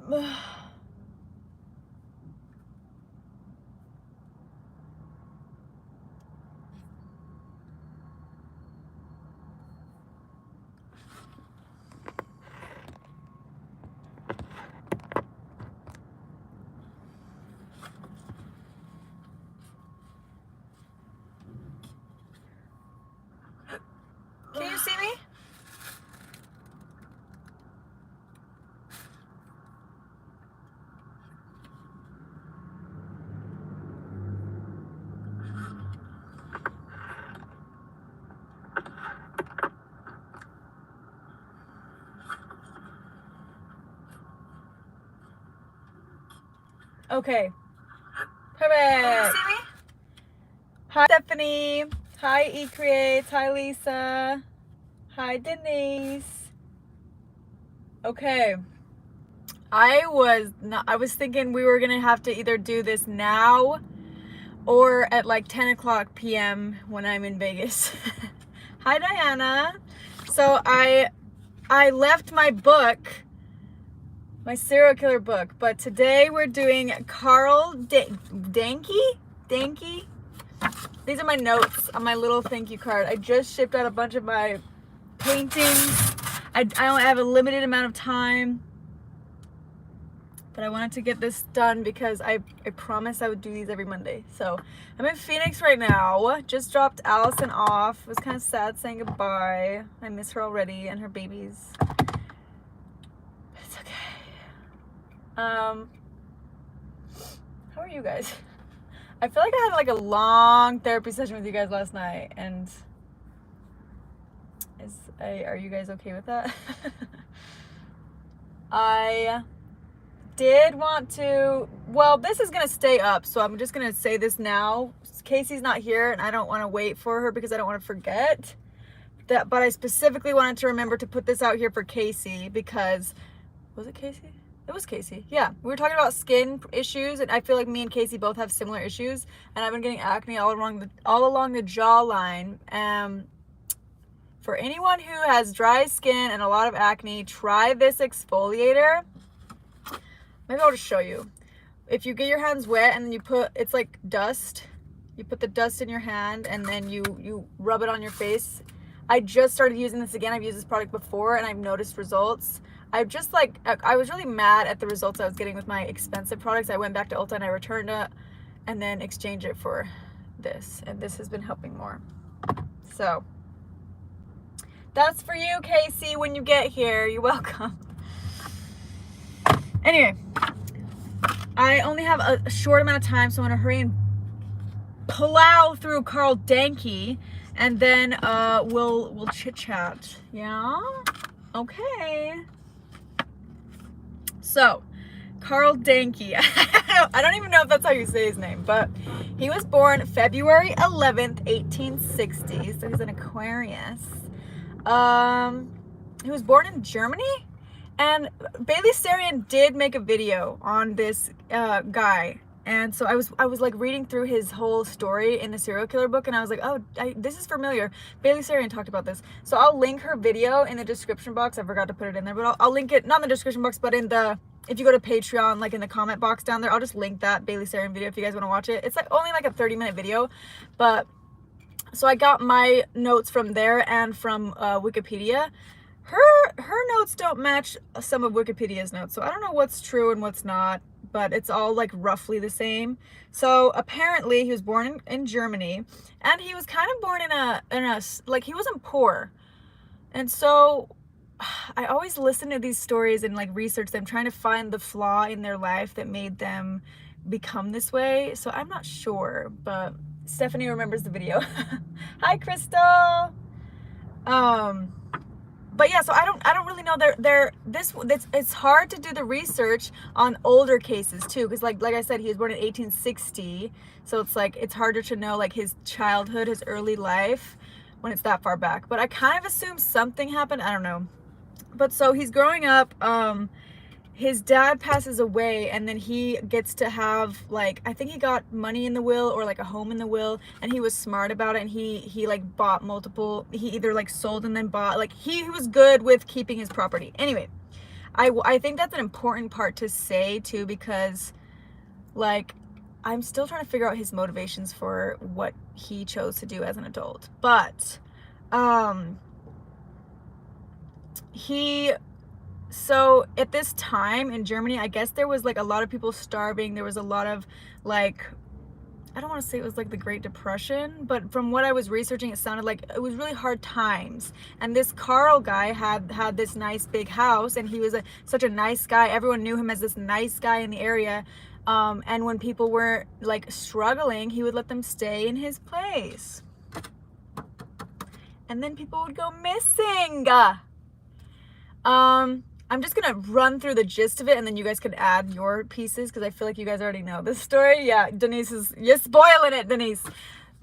Can you see me? Okay. Perfect. Can you see me? Hi, Stephanie. Hi, eCreates. Hi, Lisa. Hi, Denise. Okay. I was thinking we were gonna have to either do this now or at like 10 o'clock p.m. when I'm in Vegas. Hi, Diana. So I left my book, my serial killer book, but today we're doing Karl Danke. These are my notes on my little thank you card. I just shipped out a bunch of my paintings. I only have a limited amount of time, but I wanted to get this done because I promised I would do these every Monday. So I'm in Phoenix right now. Just dropped Allison off. It was kind of sad saying goodbye. I miss her already and her babies. It's okay. How are you guys? I feel like I had like a long therapy session with you guys last night, and are you guys okay with that? I did want to, well, this is gonna stay up, so I'm just gonna say this now. Casey's not here and I don't want to wait for her because I don't want to forget that, but I specifically wanted to remember to put this out here for Casey because, was it Casey? It was Casey. Yeah, we were talking about skin issues, and I feel like me and Casey both have similar issues, and I've been getting acne all along the jawline. For anyone who has dry skin and a lot of acne, try this exfoliator. Maybe I'll just show you. If you get your hands wet and then you put, it's like dust, you put the dust in your hand and then you rub it on your face. I just started using this again. I've used this product before and I've noticed results. I was really mad at the results I was getting with my expensive products. I went back to Ulta and I returned it and then exchanged it for this, and this has been helping more. So that's for you, Casey, when you get here. You're welcome. Anyway, I only have a short amount of time, so I'm gonna hurry and plow through Karl Danke, and then we'll chit chat. Yeah. Okay. So, Karl Danke. I don't even know if that's how you say his name, but he was born February 11th, 1860. So he's an Aquarius. He was born in Germany, and Bailey Sarian did make a video on this guy. And so I was like reading through his whole story in the serial killer book, and I was like, oh, this is familiar. Bailey Sarian talked about this. So I'll link her video in the description box. I forgot to put it in there, but I'll link it, not in the description box, but in the, if you go to Patreon, like in the comment box down there, I'll just link that Bailey Sarian video if you guys want to watch it. It's like only like a 30-minute video, but so I got my notes from there and from Wikipedia. Her notes don't match some of Wikipedia's notes, so I don't know what's true and what's not, but it's all like roughly the same. So apparently he was born in Germany, and he was kind of born in a like, he wasn't poor. And so I always listen to these stories and like research them, trying to find the flaw in their life that made them become this way. So I'm not sure, but Stephanie remembers the video. Hi, Crystal. But yeah, so I don't really know. It's hard to do the research on older cases too, because like I said, he was born in 1860, so it's like it's harder to know like his childhood, his early life when it's that far back. But I kind of assume something happened. I don't know. But so he's growing up. His dad passes away, and then he gets to have, like, I think he got money in the will or like a home in the will, and he was smart about it, and he like bought multiple, he either like sold and then bought, like he was good with keeping his property. Anyway, I think that's an important part to say too, because like I'm still trying to figure out his motivations for what he chose to do as an adult. But so at this time in Germany, I guess there was like a lot of people starving. There was a lot of like, I don't want to say it was like the Great Depression, but from what I was researching, it sounded like it was really hard times. And this Carl guy had this nice big house, and he was such a nice guy. Everyone knew him as this nice guy in the area. And when people were like struggling, he would let them stay in his place. And then people would go missing. I'm just gonna run through the gist of it, and then you guys can add your pieces, because I feel like you guys already know this story. Yeah, you're spoiling it, Denise.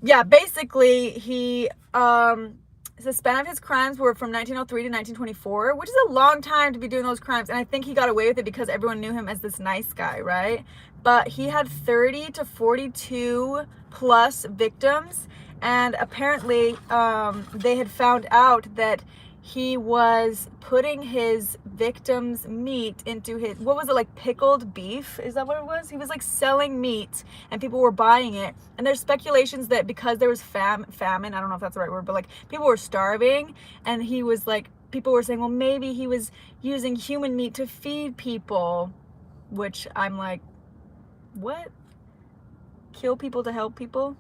Yeah, basically the span of his crimes were from 1903 to 1924, which is a long time to be doing those crimes. And I think he got away with it because everyone knew him as this nice guy, right? But he had 30 to 42 plus victims, and apparently they had found out that he was putting his victims' meat into his, what was it, like pickled beef? Is that what it was? He was like selling meat and people were buying it. And there's speculations that because there was famine, I don't know if that's the right word, but like people were starving, and he was like, people were saying, well, maybe he was using human meat to feed people, which I'm like, what? Kill people to help people?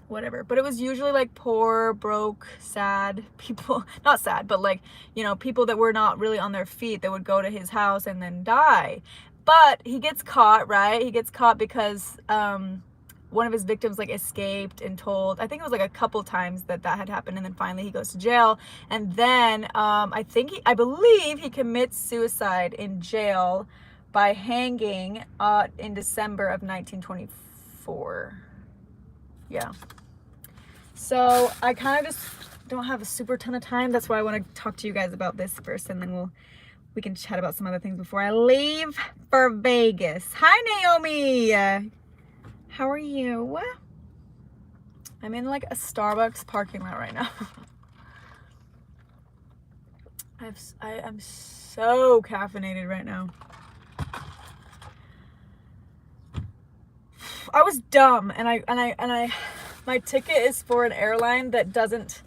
Whatever. But it was usually like poor, broke, sad people, not sad, but like, you know, people that were not really on their feet that would go to his house and then die. But he gets caught, right? He gets caught because one of his victims like escaped and told, I think it was like a couple times that had happened, and then finally he goes to jail. And then I believe he commits suicide in jail by hanging in December of 1924. Yeah. So I kind of just don't have a super ton of time. That's why I want to talk to you guys about this first, and then we can chat about some other things before I leave for Vegas. Hi, Naomi. How are you? I'm in like a Starbucks parking lot right now. I'm so caffeinated right now. I was dumb, and I my ticket is for an airline that doesn't,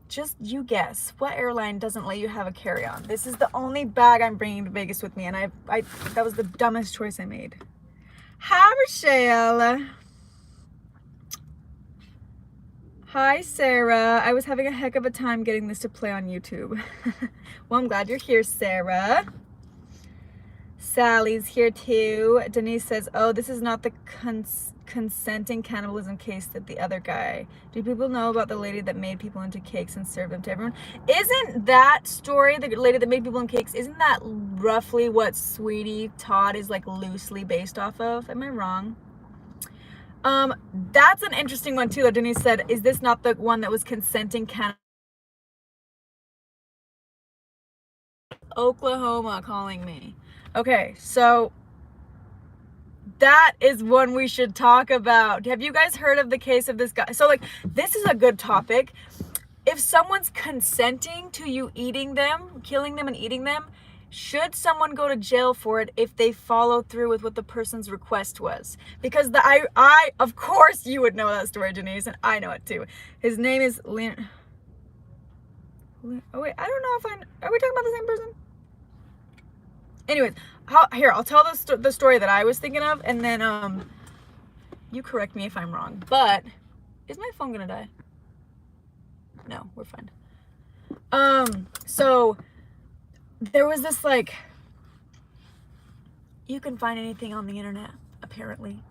just you guess, what airline doesn't let you have a carry-on? This is the only bag I'm bringing to Vegas with me, and I that was the dumbest choice I made. Hi, Michelle. Hi, Sarah. I was having a heck of a time getting this to play on YouTube. Well, I'm glad you're here, Sarah. Sally's here too. Denise says, oh, this is not the consenting cannibalism case that the other guy. Do people know about the lady that made people into cakes and served them to everyone? Isn't that story, the lady that made people into cakes, isn't that roughly what Sweetie Todd is like loosely based off of? Am I wrong? That's an interesting one too that Denise said, is this not the one that was consenting cannibalism? Oklahoma calling me. Okay, so that is one we should talk about. Have you guys heard of the case of this guy? So like, this is a good topic. If someone's consenting to you eating them, killing them and eating them, should someone go to jail for it if they follow through with what the person's request was? Because I of course you would know that story, Denise, and I know it too. His name is Leon. Oh wait, I don't know if are we talking about the same person? Anyways, here, I'll tell the story that I was thinking of, and then you correct me if I'm wrong. But is my phone gonna die? No, we're fine. So there was this, like, you can find anything on the internet, apparently.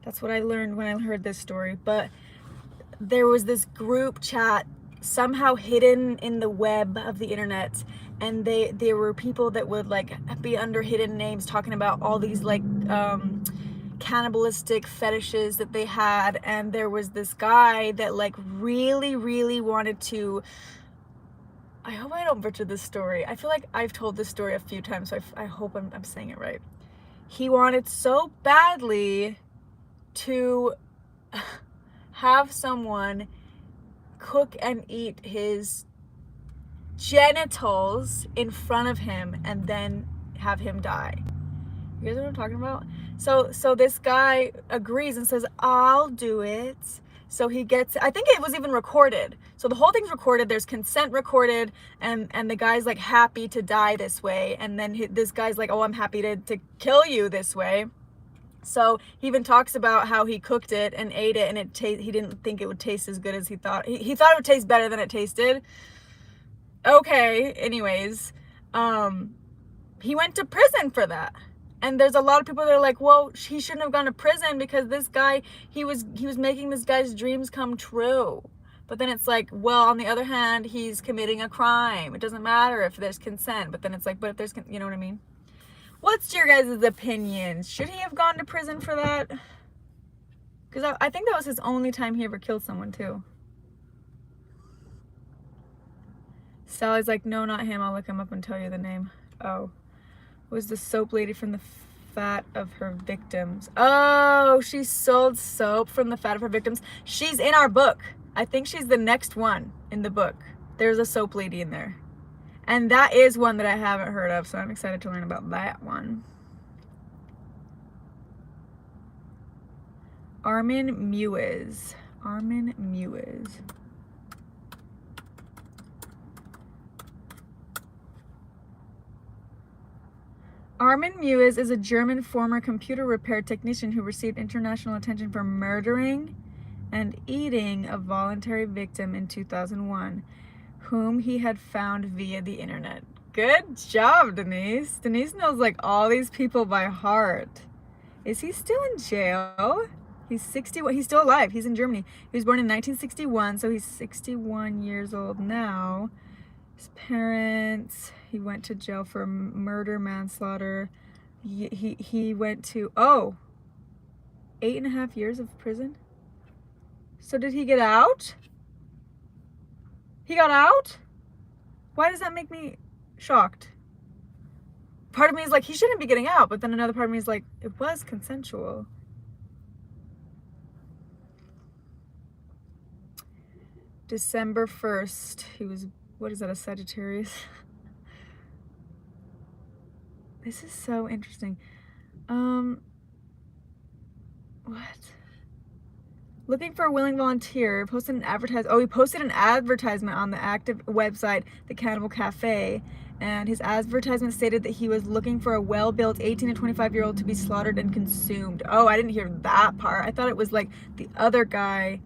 That's what I learned when I heard this story. But there was this group chat somehow hidden in the web of the internet, and there were people that would like be under hidden names talking about all these like cannibalistic fetishes that they had. And there was this guy that like really wanted to, I hope I don't butcher this story. I feel like I've told this story a few times, so I hope I'm saying it right. He wanted so badly to have someone cook and eat his genitals in front of him and then have him die. You guys know what I'm talking about? So this guy agrees and says, I'll do it. So he gets, I think it was even recorded. So the whole thing's recorded. There's consent recorded, and the guy's like happy to die this way. And then this guy's like, oh, I'm happy to kill you this way. So he even talks about how he cooked it and ate it, and he didn't think it would taste as good as he thought. He thought it would taste better than it tasted. Okay, anyways, he went to prison for that. And there's a lot of people that are like, well, he shouldn't have gone to prison because this guy, he was making this guy's dreams come true. But then it's like, well, on the other hand, he's committing a crime. It doesn't matter if there's consent. But then it's like, but if there's, you know what I mean? What's your guys' opinion? Should he have gone to prison for that? Because I think that was his only time he ever killed someone, too. Sally's like, no, not him. I'll look him up and tell you the name. Oh. Was the soap lady from the fat of her victims. Oh, she sold soap from the fat of her victims. She's in our book. I think she's the next one in the book. There's a soap lady in there. And that is one that I haven't heard of, so I'm excited to learn about that one. Armin Mewes. Armin Mewes. Armin Mewes is a German former computer repair technician who received international attention for murdering and eating a voluntary victim in 2001, whom he had found via the internet. Good job, Denise. Denise knows like all these people by heart. Is he still in jail? He's 61. He's still alive. He's in Germany. He was born in 1961, so he's 61 years old now. His parents, he went to jail for murder, manslaughter. He went to, 8.5 years of prison. So did he get out? He got out? Why does that make me shocked? Part of me is like, he shouldn't be getting out, but then another part of me is like, it was consensual. December 1st, he was, what is that, a Sagittarius? This is so interesting. What? Looking for a willing volunteer. Posted an he posted an advertisement on the active website, the Cannibal Cafe, and his advertisement stated that he was looking for a well-built 18 to 25-year-old to be slaughtered and consumed. Oh, I didn't hear that part. I thought it was like the other guy.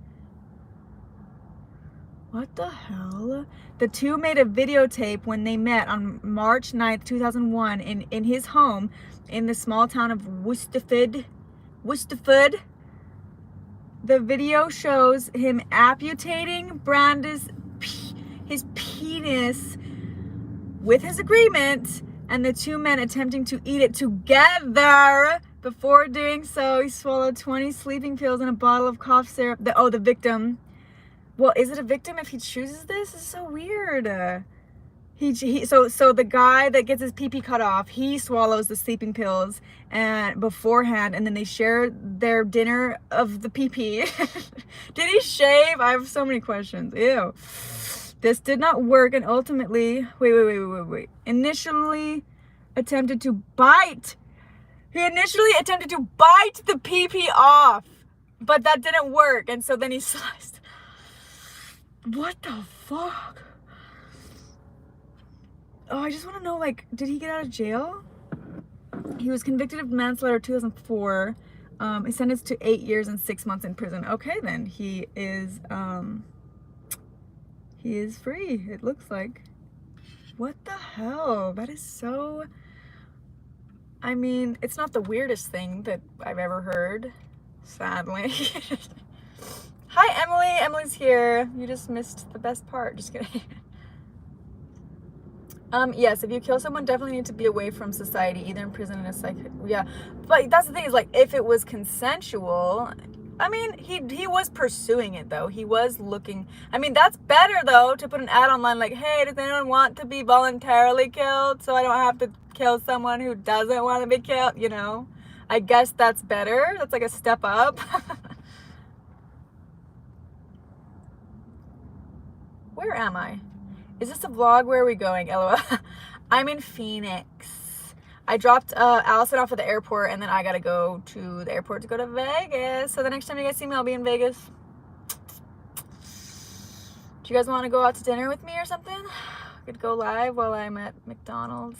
What the hell? The two made a videotape when they met on March 9th, 2001 in his home in the small town of Worcester. The video shows him amputating Brandes' his penis with his agreement, and the two men attempting to eat it together. Before doing so, he swallowed 20 sleeping pills and a bottle of cough syrup. The victim. Well, is it a victim if he chooses this? This is so weird. So the guy that gets his pee-pee cut off, he swallows the sleeping pills and beforehand, and then they share their dinner of the pee-pee. Did he shave? I have so many questions. Ew. This did not work, and ultimately, wait. Initially attempted to bite. He initially attempted to bite the pee-pee off, but that didn't work, and so then he sliced. What the fuck? Oh, I just want to know, like, did he get out of jail? He was convicted of manslaughter in 2004. He's sentenced to 8 years and 6 months in prison. Okay, then he is free, it looks like. What the hell? That is so, I mean, it's not the weirdest thing that I've ever heard, sadly. Hi, Emily. Emily's here. You just missed the best part. Just kidding. Yes, if you kill someone, definitely need to be away from society, either in prison and a psych. Yeah, but that's the thing is, like, if it was consensual, I mean, he was pursuing it though. He was looking. I mean, that's better though to put an ad online like, hey, does anyone want to be voluntarily killed so I don't have to kill someone who doesn't want to be killed? You know, I guess that's better. That's like a step up. Where am I? Is this a vlog? Where are we going? LOL. I'm in Phoenix. I dropped Allison off at the airport, and then I gotta go to the airport to go to Vegas. So the next time you guys see me, I'll be in Vegas. Do you guys want to go out to dinner with me or something? I could go live while I'm at McDonald's.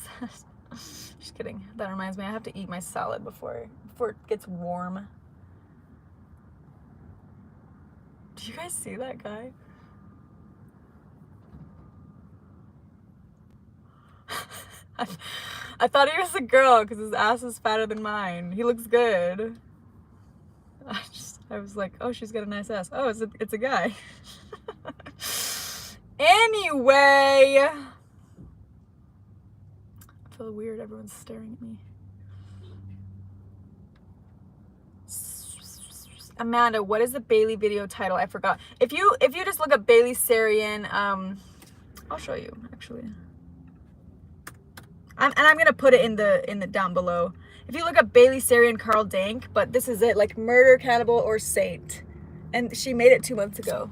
Just kidding. That reminds me, I have to eat my salad before it gets warm. Do you guys see that guy? I thought he was a girl because his ass is fatter than mine. He looks good. I was like, oh, she's got a nice ass. Oh, it's a guy. Anyway, I feel weird. Everyone's staring at me. Amanda, what is the Bailey video title? I forgot. If you just look up Bailey Sarian, I'll show you actually. I'm gonna put it in the down below. If you look up Bailey Sarian Carl Dank, but this is it, like Murder, Cannibal, or Saint, and she made it 2 months ago.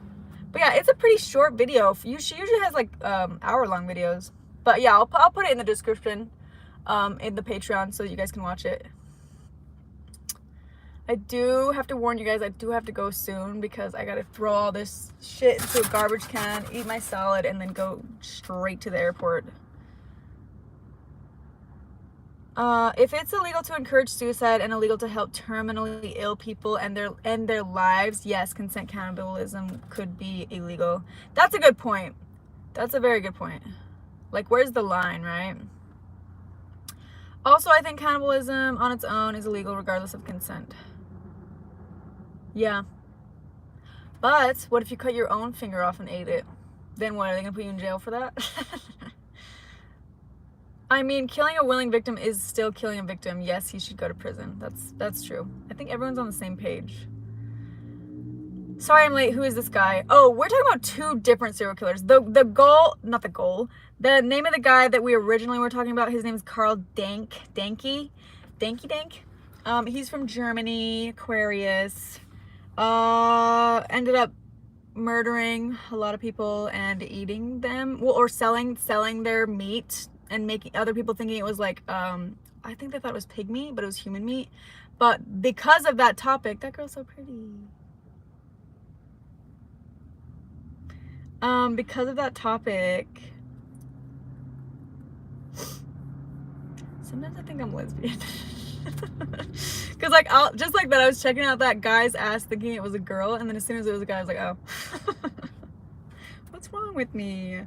But yeah, it's a pretty short video. She usually has like hour-long videos. But yeah, I'll put it in the description, in the Patreon, so you guys can watch it. I do have to warn you guys, I do have to go soon because I gotta throw all this shit into a garbage can, eat my salad, and then go straight to the airport. If it's illegal to encourage suicide and illegal to help terminally ill people and their lives, yes, consent cannibalism could be illegal. That's a good point. That's a very good point. Like, where's the line, right? Also, I think cannibalism on its own is illegal regardless of consent. Yeah. But what if you cut your own finger off and ate it? Then what, are they gonna put you in jail for that? I mean, killing a willing victim is still killing a victim. Yes, he should go to prison. That's true. I think everyone's on the same page. Sorry I'm late. Who is this guy? Oh, we're talking about 2 different serial killers. The name of the guy that we originally were talking about, his name is Carl Dank. He's from Germany, Aquarius. Ended up murdering a lot of people and eating them, well, or selling their meat and making other people thinking it was like, I think they thought it was pig meat, but it was human meat. But because of that topic, that girl's so pretty. Because of that topic, sometimes I think I'm lesbian. Cause like, just like that, I was checking out that guy's ass thinking it was a girl, and then as soon as it was a guy, I was like, oh, what's wrong with me?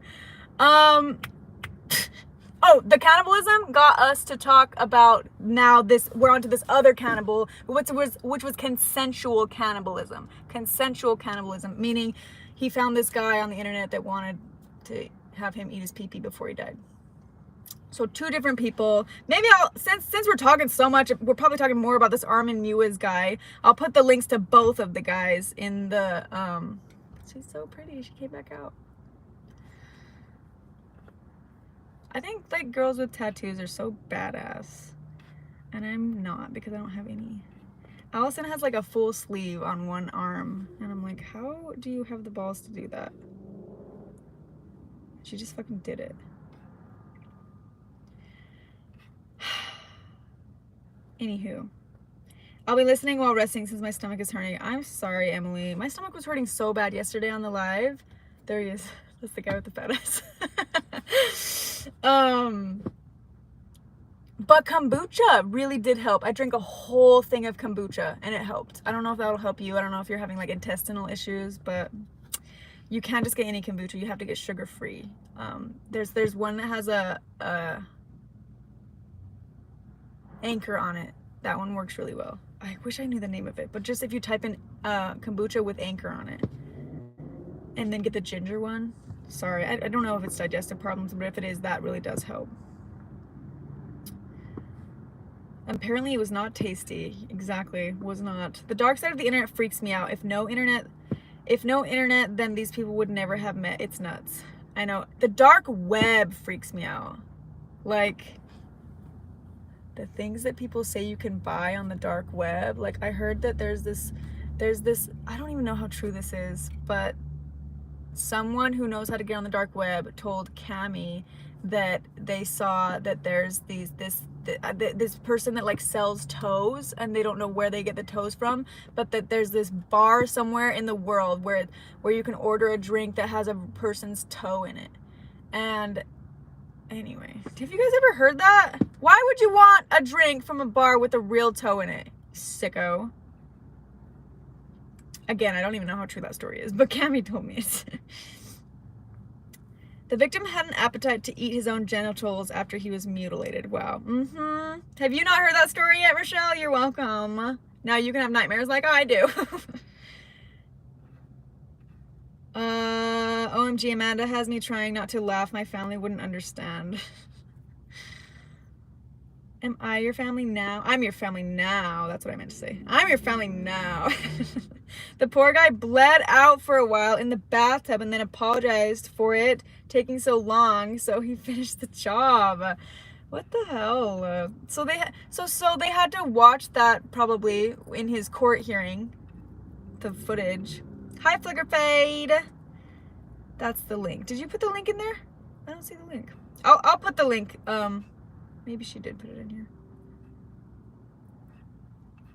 Oh, the cannibalism got us to talk about now we're onto this other cannibal, which was consensual cannibalism. Consensual cannibalism, meaning he found this guy on the internet that wanted to have him eat his pee-pee before he died. So 2 different people. Maybe since we're talking so much, we're probably talking more about this Armin Muiz guy. I'll put the links to both of the guys in the, she's so pretty, she came back out. I think like girls with tattoos are so badass, and I'm not because I don't have any. Allison has like a full sleeve on one arm, and I'm like, how do you have the balls to do that? She just fucking did it. Anywho, I'll be listening while resting since my stomach is hurting. I'm sorry, Emily. My stomach was hurting so bad yesterday on the live. There he is. That's the guy with the fat ass. But kombucha really did help. I drank a whole thing of kombucha and it helped. I don't know if that'll help you. I don't know if you're having like intestinal issues, but you can't just get any kombucha. You have to get sugar-free. There's one that has a anchor on it. That one works really well. I wish I knew the name of it, but just if you type in kombucha with anchor on it and then get the ginger one. Sorry, I don't know if it's digestive problems, but if it is, that really does help. Apparently it was not tasty. Exactly, was not. The dark side of the internet freaks me out. If no internet, then these people would never have met. It's nuts. I know. The dark web freaks me out. Like, the things that people say you can buy on the dark web. Like, I heard that there's this, I don't even know how true this is, but someone who knows how to get on the dark web told Cami that they saw that there's this person that like sells toes, and they don't know where they get the toes from, but that there's this bar somewhere in the world where you can order a drink that has a person's toe in it. And anyway, have you guys ever heard that? Why would you want a drink from a bar with a real toe in it, sicko? Again, I don't even know how true that story is, but Cami told me it. The victim had an appetite to eat his own genitals after he was mutilated. Wow. Have you not heard that story yet, Rochelle? You're welcome. Now you can have nightmares like I do. OMG, Amanda has me trying not to laugh. My family wouldn't understand. Am I your family now? I'm your family now. That's what I meant to say. I'm your family now. The poor guy bled out for a while in the bathtub and then apologized for it taking so long, so he finished the job. What the hell? So they had to watch that probably in his court hearing, the footage. Hi, Flicker Fade. That's the link. Did you put the link in there? I don't see the link. I'll put the link. Maybe she did put it in here.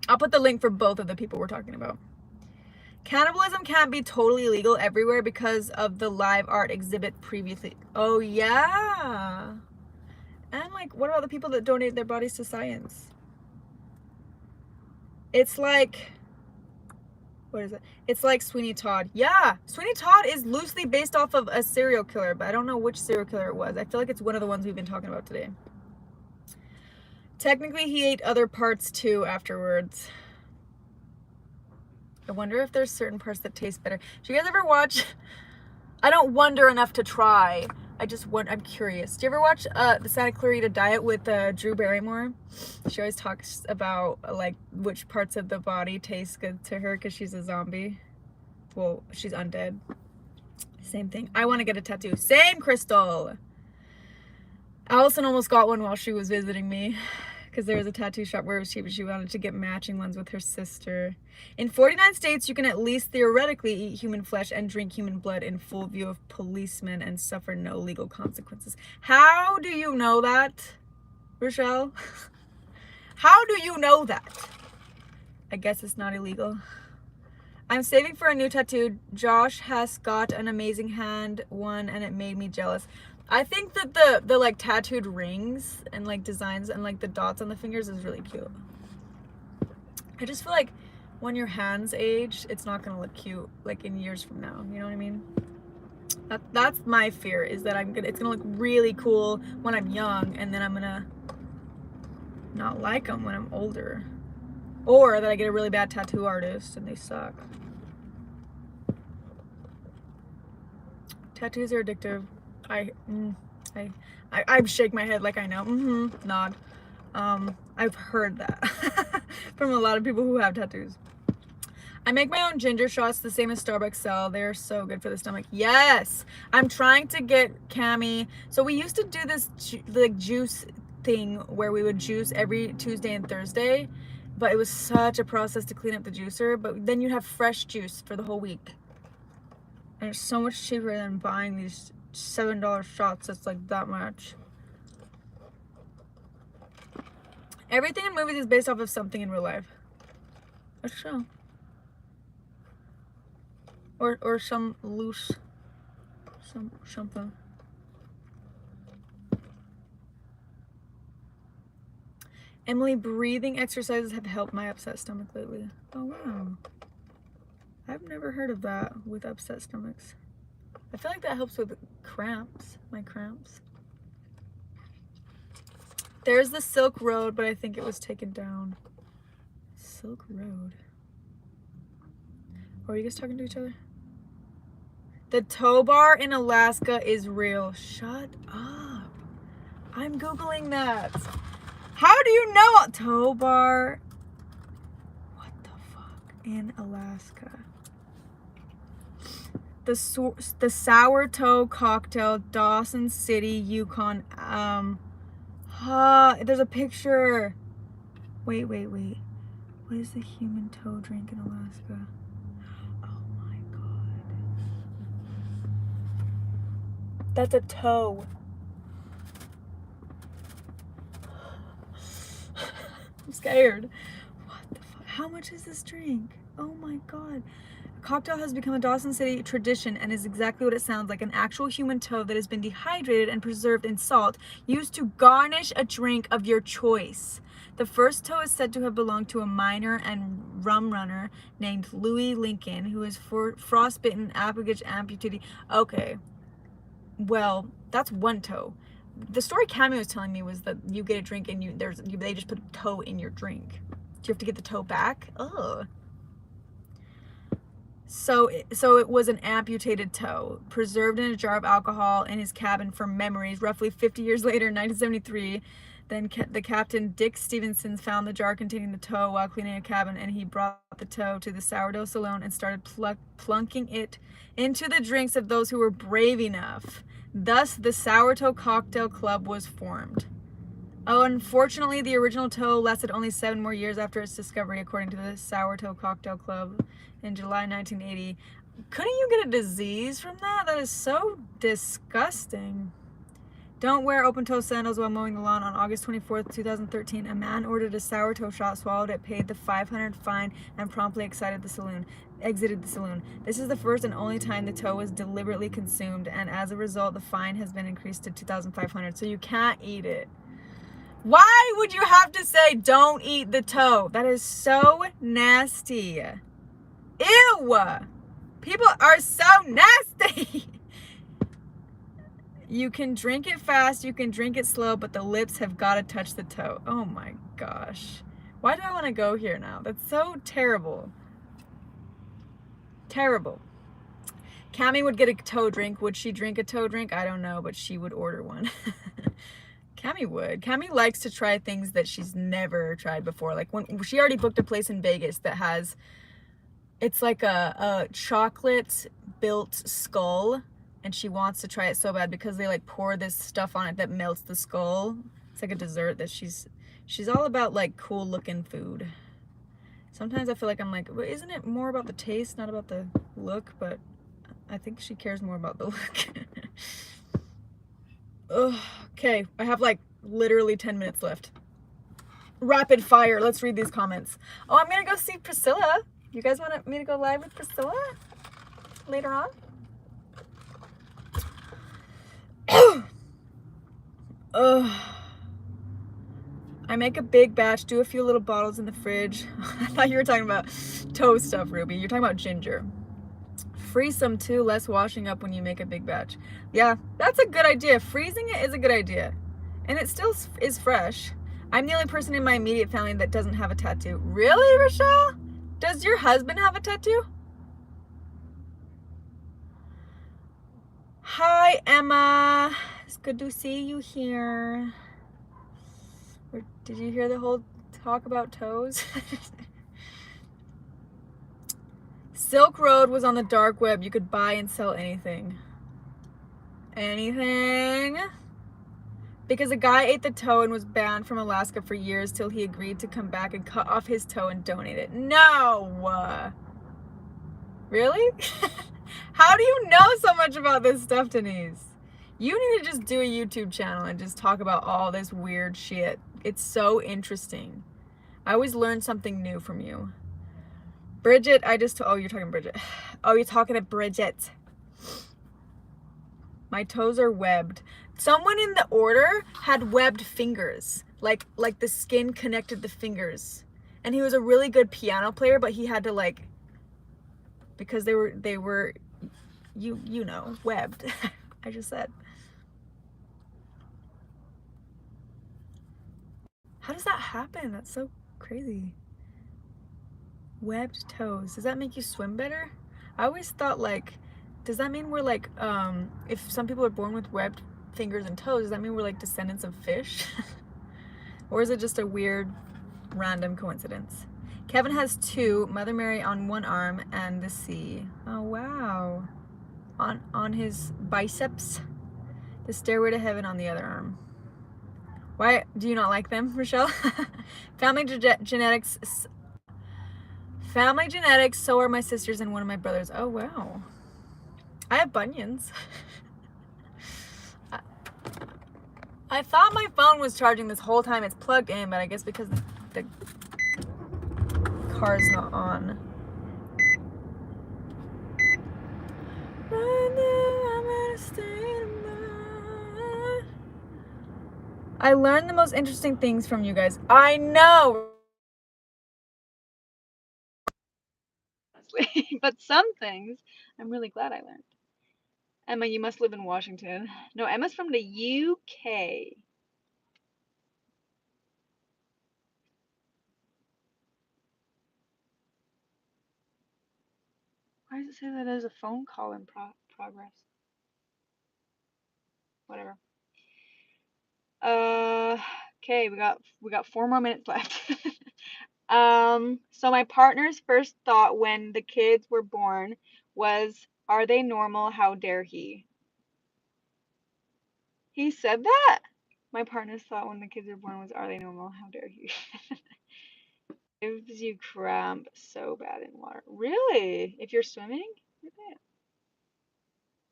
I'll put the link for both of the people we're talking about. Cannibalism can't be totally illegal everywhere because of the live art exhibit previously. Oh, yeah. And, like, what about the people that donate their bodies to science? It's like... What is it? It's like Sweeney Todd. Yeah, Sweeney Todd is loosely based off of a serial killer, but I don't know which serial killer it was. I feel like it's one of the ones we've been talking about today. Technically, he ate other parts too afterwards. I wonder if there's certain parts that taste better. Do you guys ever watch... I don't wonder enough to try. I'm curious. Do you ever watch the Santa Clarita Diet with Drew Barrymore? She always talks about like which parts of the body taste good to her because she's a zombie. Well, she's undead. Same thing. I want to get a tattoo. Same, Crystal. Allison almost got one while she was visiting me because there was a tattoo shop where she wanted to get matching ones with her sister. In 49 states, you can at least theoretically eat human flesh and drink human blood in full view of policemen and suffer no legal consequences. How do you know that, Rochelle? How do you know that? I guess it's not illegal. I'm saving for a new tattoo. Josh has got an amazing hand one and it made me jealous. I think that the like tattooed rings and like designs and like the dots on the fingers is really cute. I just feel like when your hands age, it's not gonna look cute like in years from now. You know what I mean? That's my fear, is that it's gonna look really cool when I'm young, and then I'm gonna not like them when I'm older, or that I get a really bad tattoo artist and they suck. Tattoos are addictive. I shake my head like I know. Nod. I've heard that from a lot of people who have tattoos. I make my own ginger shots the same as Starbucks sell. They're so good for the stomach. Yes! I'm trying to get Cami. So we used to do this like juice thing where we would juice every Tuesday and Thursday, but it was such a process to clean up the juicer. But then you have fresh juice for the whole week. And it's so much cheaper than buying these $7 shots. That's like that much. Everything in movies is based off of something in real life. That's true. Or some loose something. Emily, breathing exercises have helped my upset stomach lately. Oh wow. I've never heard of that with upset stomachs. I feel like that helps with cramps, my cramps. There's the Silk Road, but I think it was taken down. Silk Road. Or are you guys talking to each other? The tow bar in Alaska is real. Shut up. I'm Googling that. How do you know a tow bar? What the fuck? In Alaska. The Sour Toe Cocktail, Dawson City, Yukon. There's a picture. Wait. What is the human toe drink in Alaska? Oh my god. That's a toe. I'm scared. What the fuck? How much is this drink? Oh my god. A cocktail has become a Dawson City tradition and is exactly what it sounds like, an actual human toe that has been dehydrated and preserved in salt, used to garnish a drink of your choice. The first toe is said to have belonged to a miner and rum runner named Louis Lincoln, who was frostbitten, amputee. Okay, well, that's one toe. The story Cami was telling me was that you get a drink and they just put a toe in your drink. Do you have to get the toe back? Ugh. So it was an amputated toe, preserved in a jar of alcohol in his cabin for memories. Roughly 50 years later, in 1973, then the captain, Dick Stevenson, found the jar containing the toe while cleaning a cabin, and he brought the toe to the Sourdough Saloon and started plunking it into the drinks of those who were brave enough. Thus, the Sourdough Cocktail Club was formed. Oh, unfortunately, the original toe lasted only 7 more years after its discovery, according to the Sourdough Cocktail Club in July 1980. Couldn't you get a disease from that? That is so disgusting. Don't wear open-toe sandals while mowing the lawn. On August 24th, 2013, a man ordered a sourdough shot, swallowed it, paid the $500 fine, and promptly exited the saloon. This is the first and only time the toe was deliberately consumed, and as a result, the fine has been increased to $2,500. So you can't eat it. Why would you have to say don't eat the toe? That is so nasty. Ew! People are so nasty. You can drink it fast, you can drink it slow, but the lips have got to touch the toe. Oh my gosh. Why do I want to go here now? That's so terrible. Terrible. Cami would get a toe drink. Would she drink a toe drink? I don't know, but she would order one. Cami would. Cami likes to try things that she's never tried before. Like when she already booked a place in Vegas that has, it's like a chocolate built skull, and she wants to try it so bad because they like pour this stuff on it that melts the skull. It's like a dessert that she's all about, like cool looking food. Sometimes I feel like I'm like, well, isn't it more about the taste, not about the look? But I think she cares more about the look. Ugh, okay, I have like literally 10 minutes left. Rapid fire. Let's read these comments. Oh, I'm gonna go see Priscilla. You guys want me to go live with Priscilla later on? I make a big batch, do a few little bottles in the fridge. I thought you were talking about toe stuff, Ruby. You're talking about ginger. Freeze some too, less washing up when you make a big batch. Yeah, that's a good idea. Freezing it is a good idea. And it still is fresh. I'm the only person in my immediate family that doesn't have a tattoo. Really, Rochelle? Does your husband have a tattoo? Hi, Emma. It's good to see you here. Did you hear the whole talk about toes? Silk Road was on the dark web. You could buy and sell anything. Anything? Because a guy ate the toe and was banned from Alaska for years till he agreed to come back and cut off his toe and donate it. No! Really? How do you know so much about this stuff, Denise? You need to just do a YouTube channel and just talk about all this weird shit. It's so interesting. I always learn something new from you. Bridget, oh, you're talking to Bridget. Oh, you're talking to Bridget. My toes are webbed. Someone in the order had webbed fingers. Like the skin connected the fingers. And he was a really good piano player, but he had to like, because they were you know, webbed. I just said. How does that happen? That's so crazy. Webbed toes. Does that make you swim better? I always thought like, does that mean we're like, if some people are born with webbed fingers and toes, does that mean we're like descendants of fish? Or is it just a weird, random coincidence? Kevin has 2, Mother Mary on one arm and the sea. Oh, wow. On his biceps. The Stairway to Heaven on the other arm. Why do you not like them, Rochelle? Family genetics, so are my sisters and one of my brothers. Oh, wow. I have bunions. I thought my phone was charging this whole time. It's plugged in, but I guess because the car's not on. Right now, I'm in a state of mind. I learned the most interesting things from you guys. I know. But some things I'm really glad I learned. Emma, you must live in Washington. No, Emma's from the UK. Why does it say that there's a phone call in progress? Whatever. Okay, we got 4 more minutes left. So my partner's first thought when the kids were born was, "Are they normal? How dare he?" He said that? My partner's thought when the kids were born was, "Are they normal? How dare he?" Gives you cramp so bad in water. Really? If you're swimming?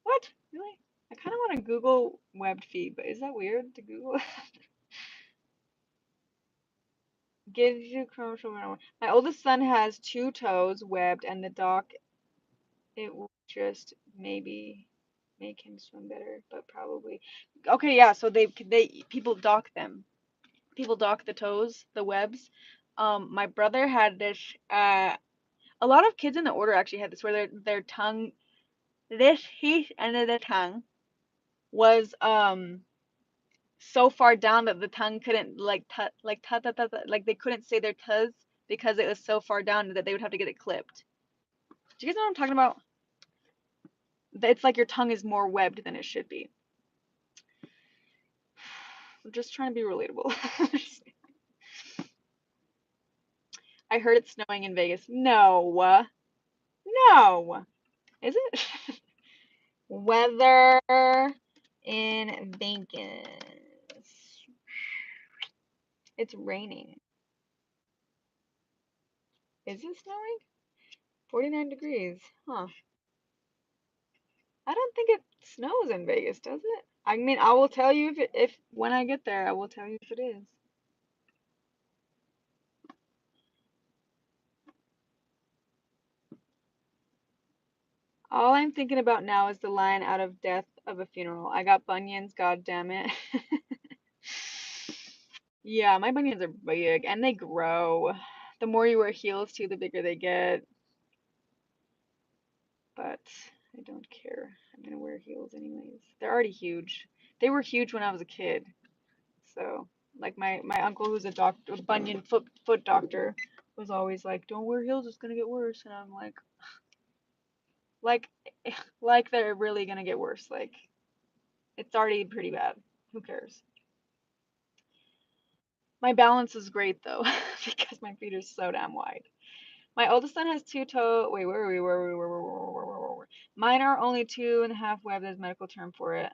What? Really? I kind of want to Google webbed feet, but is that weird to Google? Gives you cramp so bad. My oldest son has 2 toes webbed, and the doc, it will just maybe make him swim better, but probably. Okay, yeah. So they people dock them. People dock the toes, the webs. My brother had this. A lot of kids in the order actually had this, where their tongue, this piece end of the tongue was so far down that the tongue couldn't like like they couldn't say their t's because it was so far down that they would have to get it clipped. Do you guys know what I'm talking about? It's like your tongue is more webbed than it should be. I'm just trying to be relatable. I heard it's snowing in Vegas. No. No. Is it? Weather in Vegas. It's raining. Is it snowing? 49 degrees. Huh. I don't think it snows in Vegas, does it? I mean, I will tell you if when I get there, I will tell you if it is. All I'm thinking about now is the line out of Death of a Funeral. I got bunions, god damn it. Yeah, my bunions are big and they grow. The more you wear heels too, the bigger they get. But I don't care. I'm gonna wear heels anyways. They're already huge. They were huge when I was a kid. So, like my uncle who's a doctor, a bunion foot doctor, was always like, "Don't wear heels, it's gonna get worse." And I'm like, like they're really gonna get worse. Like, it's already pretty bad. Who cares? My balance is great though, because my feet are so damn wide. My oldest son has 2 toe. Wait, where are we? Where? Mine are only 2.5 web. There's a medical term for it.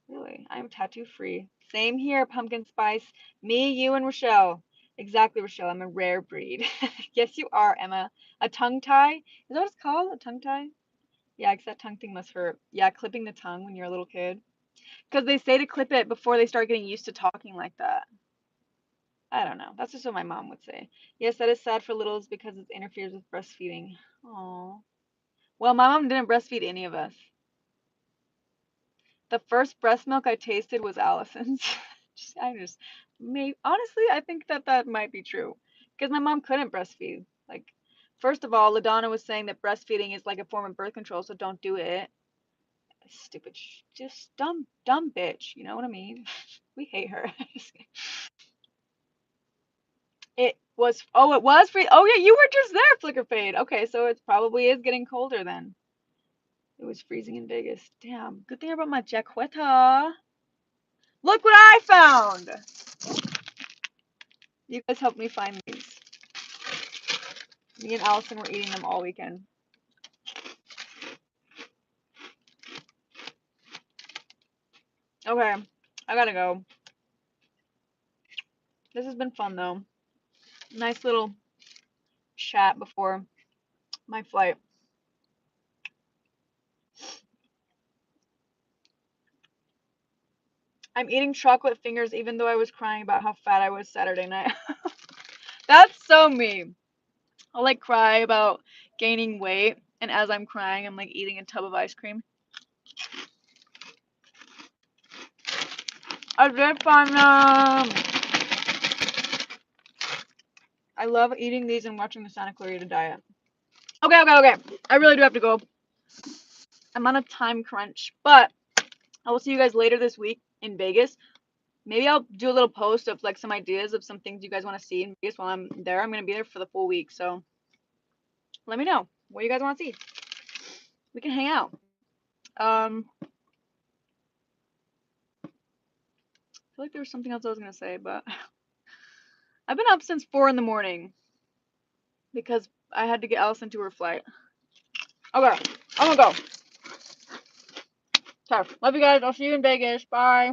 Really? I'm tattoo free. Same here, pumpkin spice. Me, you, and Rochelle. Exactly, Rochelle. I'm a rare breed. Yes, you are, Emma. A tongue tie? Is that what it's called? A tongue tie? Yeah, 'cause that tongue thing must hurt. Yeah, clipping the tongue when you're a little kid. Because they say to clip it before they start getting used to talking like that. I don't know. That's just what my mom would say. Yes, that is sad for littles because it interferes with breastfeeding. Oh. Well, my mom didn't breastfeed any of us. The first breast milk I tasted was Allison's. I just may honestly, I think that might be true because my mom couldn't breastfeed. Like, first of all, LaDonna was saying that breastfeeding is like a form of birth control, so don't do it. Stupid, just dumb bitch. You know what I mean? We hate her. It was. Oh, it was free. Oh yeah, you were just there, Flicker Fade. Okay, so it probably is getting colder then. It was freezing in Vegas. Damn. Good thing about my jaqueta. Look what I found. You guys helped me find these. Me and Allison were eating them all weekend. Okay, I gotta go. This has been fun though. Nice little chat before my flight. I'm eating chocolate fingers even though I was crying about how fat I was Saturday night. That's so me. I'll like cry about gaining weight, and as I'm crying, I'm like eating a tub of ice cream. I did find them. I love eating these and watching the Santa Clarita Diet. Okay. I really do have to go. I'm on a time crunch, but I will see you guys later this week in Vegas. Maybe I'll do a little post of like some ideas of some things you guys want to see in Vegas while I'm there. I'm gonna be there for the full week, so let me know what you guys want to see. We can hang out. I feel like there was something else I was gonna say, but I've been up since 4 in the morning because I had to get Allison to her flight. Okay, I'm gonna go. Okay, love you guys. I'll see you in Vegas. Bye.